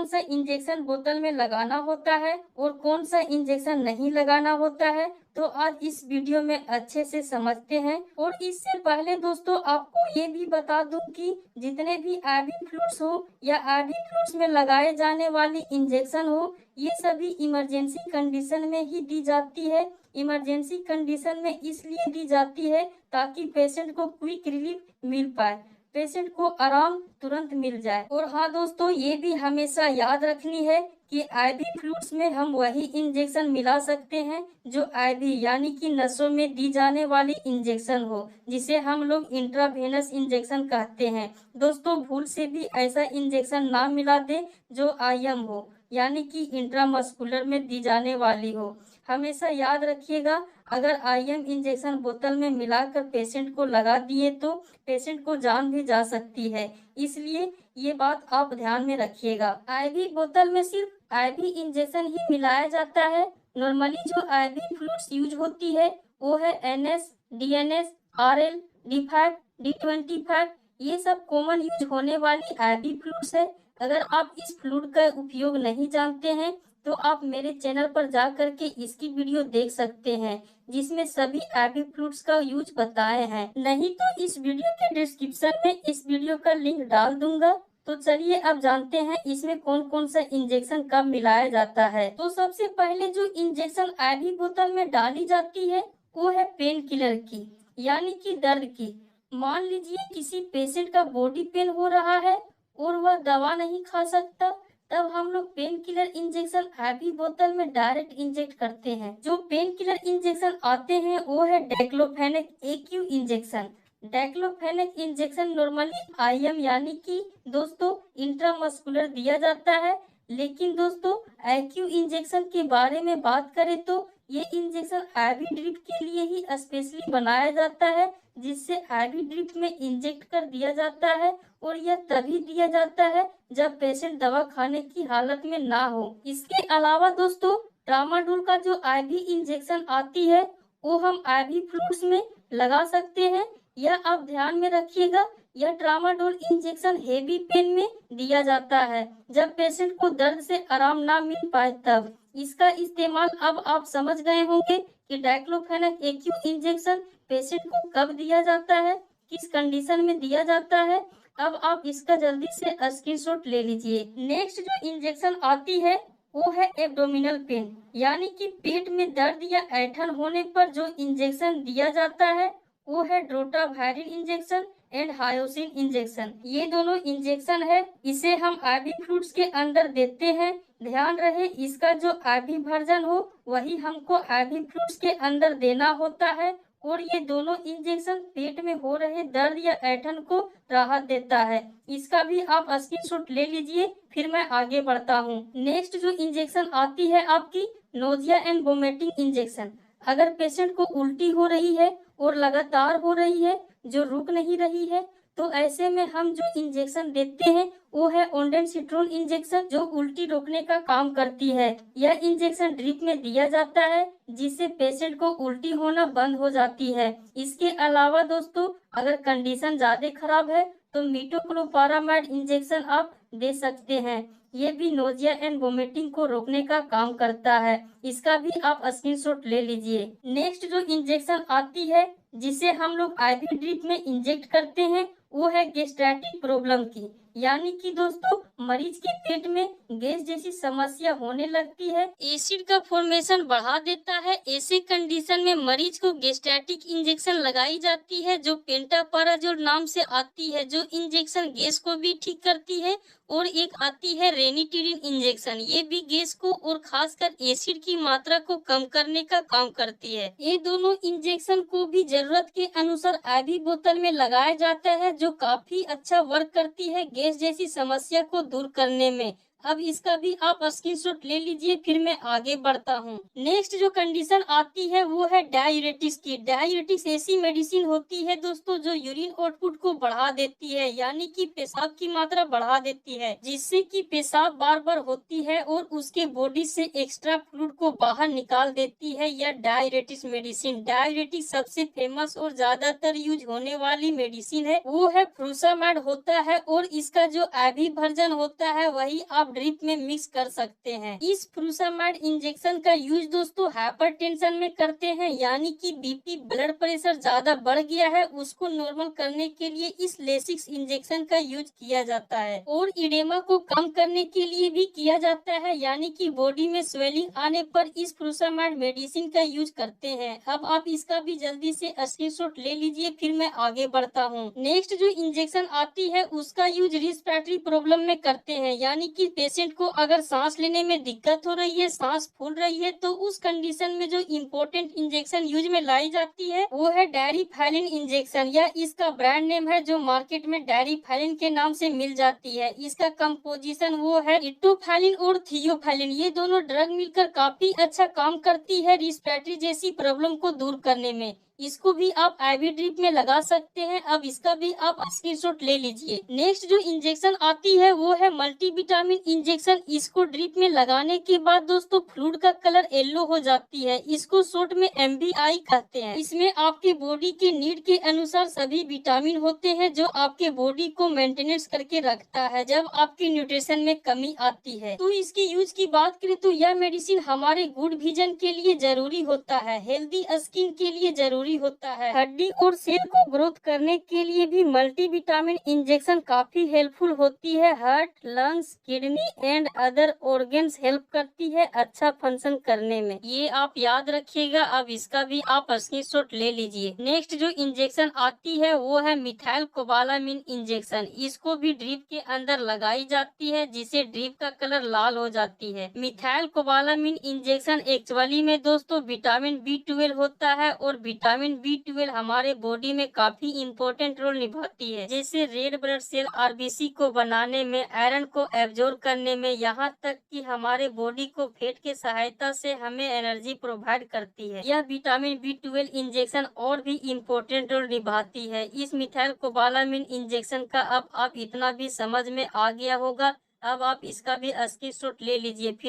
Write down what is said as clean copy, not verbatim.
कौन सा इंजेक्शन बोतल में लगाना होता है और कौन सा इंजेक्शन नहीं लगाना होता है, तो आज इस वीडियो में अच्छे से समझते हैं। और इससे पहले दोस्तों आपको ये भी बता दूं कि जितने भी आईवी फ्लूइड्स हो या आईवी फ्लूइड्स में लगाए जाने वाली इंजेक्शन हो, ये सभी इमरजेंसी कंडीशन में ही दी जाती है। इमरजेंसी कंडीशन में इसलिए दी जाती है ताकि पेशेंट को क्विक रिलीफ मिल पाए, पेशेंट को आराम तुरंत मिल जाए। और हाँ दोस्तों, ये भी हमेशा याद रखनी है कि आईवी फ्लूइड्स में हम वही इंजेक्शन मिला सकते हैं जो आईवी यानी कि नसों में दी जाने वाली इंजेक्शन हो, जिसे हम लोग इंट्रावेनस इंजेक्शन कहते हैं। दोस्तों भूल से भी ऐसा इंजेक्शन ना मिला दे जो आईएम हो, यानी कि इंट्रामस्कुलर में दी जाने वाली हो। हमेशा याद रखिएगा, अगर आईएम इंजेक्शन बोतल में मिलाकर पेशेंट को लगा दिए तो पेशेंट को जान भी जा सकती है, इसलिए ये बात आप ध्यान में रखिएगा। आईवी बोतल में सिर्फ आईवी इंजेक्शन ही मिलाया जाता है। नॉर्मली जो आईवी फ्लूइड्स यूज होती है वो है एनएस, डीएनएस, आरएल, डी5, डी25, ये सब कॉमन यूज होने वाली आईवी फ्लूइड्स है। अगर आप इस फ्लूइड का उपयोग नहीं जानते हैं तो आप मेरे चैनल पर जा करके इसकी वीडियो देख सकते हैं, जिसमें सभी आईवी फ्लूइड्स का यूज बताए हैं। नहीं तो इस वीडियो के डिस्क्रिप्शन में इस वीडियो का लिंक डाल दूंगा। तो चलिए अब जानते हैं इसमें कौन कौन सा इंजेक्शन कब मिलाया जाता है। तो सबसे पहले जो इंजेक्शन आईवी बोतल में डाली जाती है वो है पेन किलर की, यानी कि दर्द की। मान लीजिए किसी पेशेंट का बॉडी पेन हो रहा है और वह दवा नहीं खा सकता, तब हम लोग पेन किलर इंजेक्शन आईवी बोतल में डायरेक्ट इंजेक्ट करते हैं। जो पेन किलर इंजेक्शन आते हैं वो है diclofenac AQ injection. Diclofenac injection normally IM यानी कि दोस्तों इंट्रामस्कुलर दिया जाता है, लेकिन दोस्तों एक्यू इंजेक्शन के बारे में बात करें तो ये इंजेक्शन आईवी ड्रिप के लिए ही स्पेशली बनाया जाता है, जिससे आईवी ड्रिप में इंजेक्ट कर दिया जाता है। और यह तभी दिया जाता है जब पेशेंट दवा खाने की हालत में ना हो। इसके अलावा दोस्तों ट्रामाडोल का जो आईवी इंजेक्शन आती है वो हम आईवी फ्लूइड्स में लगा सकते हैं। यह आप ध्यान में रखिएगा, यह ट्रामाडोल इंजेक्शन हेवी पेन में दिया जाता है, जब पेशेंट को दर्द से आराम ना मिल पाए तब। इसका इस्तेमाल अब आप समझ गए होंगे कि डाइक्लोफेनेक एक्यू इंजेक्शन पेशेंट को कब दिया जाता है, किस कंडीशन में दिया जाता है। अब आप इसका जल्दी से स्क्रीनशॉट ले लीजिए। नेक्स्ट जो इंजेक्शन आती है वो है एब्डोमिनल पेन, यानी कि पेट में दर्द या ऐंठन होने पर जो इंजेक्शन दिया जाता है वो है ड्रोटावायरिन इंजेक्शन एंड हायोसिन इंजेक्शन। ये दोनों इंजेक्शन है, इसे हम आईवी फ्लूइड्स के अंदर देते हैं। ध्यान रहे इसका जो आईवी वर्जन हो वही हमको आईवी फ्लूइड्स के अंदर देना होता है। और ये दोनों इंजेक्शन पेट में हो रहे दर्द या ऐंठन को राहत देता है। इसका भी आप स्क्रीनशॉट ले लीजिए, फिर मैं आगे बढ़ता हूँ। नेक्स्ट जो इंजेक्शन आती है आपकी नोजिया एंड वोमिटिंग इंजेक्शन। अगर पेशेंट को उल्टी हो रही है और लगातार हो रही है, जो रुक नहीं रही है, तो ऐसे में हम जो इंजेक्शन देते हैं वो है ओंडेनसिट्रोन इंजेक्शन, जो उल्टी रोकने का काम करती है। यह इंजेक्शन ड्रिप में दिया जाता है, जिससे पेशेंट को उल्टी होना बंद हो जाती है। इसके अलावा दोस्तों अगर कंडीशन ज्यादा खराब है तो मीटोक्लोपारामाइड इंजेक्शन आप दे सकते हैं। ये भी नोजिया एंड वोमिटिंग को रोकने का काम करता है। इसका भी आप स्क्रीनशॉट ले लीजिए। नेक्स्ट जो इंजेक्शन आती है जिसे हम लोग आईवी ड्रिप में इंजेक्ट करते हैं वो है गैस्ट्रेटिक प्रॉब्लम की, यानी कि दोस्तों मरीज के पेट में गैस जैसी समस्या होने लगती है, एसिड का फॉर्मेशन बढ़ा देता है। ऐसे कंडीशन में मरीज को गैस्ट्रेटिक इंजेक्शन लगाई जाती है, जो पेंटापाराजोल नाम से आती है, जो इंजेक्शन गैस को भी ठीक करती है। और एक आती है रेनिटिरिन इंजेक्शन, ये भी गैस को और खासकर एसिड की मात्रा को कम करने का काम करती है। ये दोनों इंजेक्शन को भी जरूरत के अनुसार आईवी बोतल में लगाया जाता है, जो काफी अच्छा वर्क करती है गैस जैसी समस्या को दूर करने में। अब इसका भी आप स्क्रीनशॉट ले लीजिए, फिर मैं आगे बढ़ता हूँ। नेक्स्ट जो कंडीशन आती है वो है डाययूरेटिक्स की। डाययूरेटिक्स ऐसी मेडिसिन होती है दोस्तों जो यूरिन आउटपुट को बढ़ा देती है, यानी कि पेशाब की मात्रा बढ़ा देती है, जिससे कि पेशाब बार बार होती है और उसके बॉडी से एक्स्ट्रा फ्लूइड को बाहर निकाल देती है। यह डाययूरेटिक्स मेडिसिन, डाययूरेटिक्स सबसे फेमस और ज्यादातर यूज होने वाली मेडिसिन है वो है फ्रूसामाइड होता है, और इसका जो आईवी वर्जन होता है वही आप आप ड्रिप में मिक्स कर सकते हैं। इस फ्रूसामाइड इंजेक्शन का यूज दोस्तों हाइपरटेंशन में करते हैं, यानी कि बीपी ब्लड प्रेशर ज्यादा बढ़ गया है उसको नॉर्मल करने के लिए इस लेसिक्स इंजेक्शन का यूज किया जाता है। और इडेमा को कम करने के लिए भी किया जाता है, यानी कि बॉडी में स्वेलिंग आने पर इस फ्रूसामाइड मेडिसिन का यूज करते हैं। अब आप इसका भी जल्दी से स्क्रीनशॉट ले लीजिए, फिर मैं आगे बढ़ता हूँ। नेक्स्ट जो इंजेक्शन आती है उसका यूज रिस्पिरेटरी प्रॉब्लम में करते हैं, यानी कि पेशेंट को अगर सांस लेने में दिक्कत हो रही है, सांस फूल रही है, तो उस कंडीशन में जो इम्पोर्टेंट इंजेक्शन यूज में लाई जाती है वो है डायरिफाइलिन इंजेक्शन, या इसका ब्रांड नेम है जो मार्केट में डायरिफाइलिन के नाम से मिल जाती है। इसका कंपोजिशन वो है इटोफाइलिन और थियोफाइलिन। ये दोनों ड्रग मिलकर काफी अच्छा काम करती है रिस्पिरेटरी जैसी प्रॉब्लम को दूर करने में। इसको भी आप आईवी ड्रिप में लगा सकते हैं। अब इसका भी आप स्क्रीनशॉट ले लीजिए। नेक्स्ट जो इंजेक्शन आती है वो है मल्टीविटामिन इंजेक्शन। इसको ड्रिप में लगाने के बाद दोस्तों फ्लूइड का कलर येलो हो जाती है। इसको शॉर्ट में MBI कहते हैं। इसमें आपके बॉडी के नीड के अनुसार सभी विटामिन होते हैं जो आपके बॉडी को मेंटेनेंस करके रखता है जब आपकी न्यूट्रिशन में कमी आती है। तो इसकी यूज की बात करें तो यह मेडिसिन हमारे गुड विजन के लिए जरूरी होता है, हेल्दी स्किन के लिए जरूरी होता है, हड्डी और सेल को ग्रोथ करने के लिए भी मल्टीविटामिन इंजेक्शन काफी हेल्पफुल होती है। Heart, lungs, kidney and other organs help करती है अच्छा फंक्शन करने में। ये आप याद रखिएगा। अब इसका भी आप स्क्रीनशॉट ले लीजिए। नेक्स्ट जो इंजेक्शन आती है वो है मिथाइल कोबालामिन इंजेक्शन। इसको भी ड्रिप के अंदर लगाई जाती है जिससे ड्रिप का कलर लाल हो जाती है। मिथाइल कोबालामिन इंजेक्शन एक्चुअली में दोस्तों विटामिन B12 होता है, और विटामिन B12 हमारे बॉडी में काफी इम्पोर्टेंट रोल निभाती है, जैसे रेड ब्लड सेल RBC को बनाने में, आयरन को एब्जॉर्ब करने में, यहाँ तक कि हमारे बॉडी को फैट के सहायता से हमें एनर्जी प्रोवाइड करती है। यह विटामिन B12 इंजेक्शन और भी इम्पोर्टेंट रोल निभाती है। इस मिथाइल कोबालामिन इंजेक्शन का अब आप इतना भी समझ में आ गया होगा। अब आप इसका भी स्क्रीनशॉट ले लीजिए।